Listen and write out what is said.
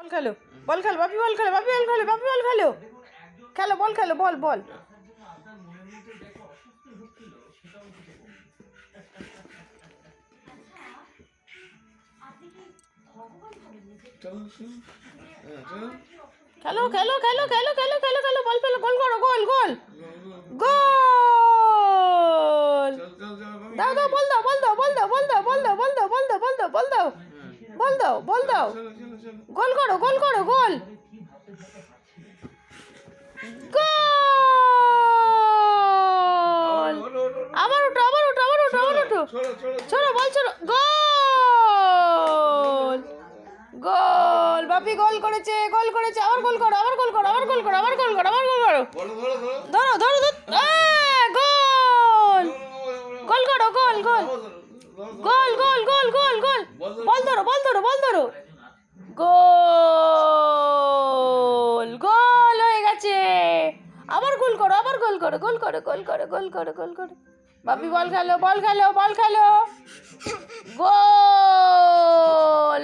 খেলো বল খেলো বাপি বল খেলো বাপি বল খেলো বাপি বল খেলো খেলো বল খেলো বল বল খেলো খেলো খেলো খেলো খেলো খেলো খেলো বল ফেলো গোল করো গোল গোল গোল দাও দাও বল দাও বল দাও বল দাও বল দাও বল দাও বল দাও বল দাও বল দাও বল দাও বল দাও বল দাও গোল করো গোল করো গোল গোল আবার ওঠো আবার ওঠো আবার ওঠো আবার ওঠো ছোড়ো বল ছোড়ো গোল গোল বাপি গোল করেছে আবার গোল করো আবার গোল করো আবার গোল করো আবার গোল করো আবার গোল করো ধরো ধরো গোল গোল করো গোল গোল গোল গোল গোল গোল গোল বল ধরো বল ধরো বল ধরো গোল গোল হয়ে গেছে আবার গোল করো আবার গোল করো গোল করো গোল করো গোল করো গোল করো বাপি বল খেলো বল খেলো বল খেলো গোল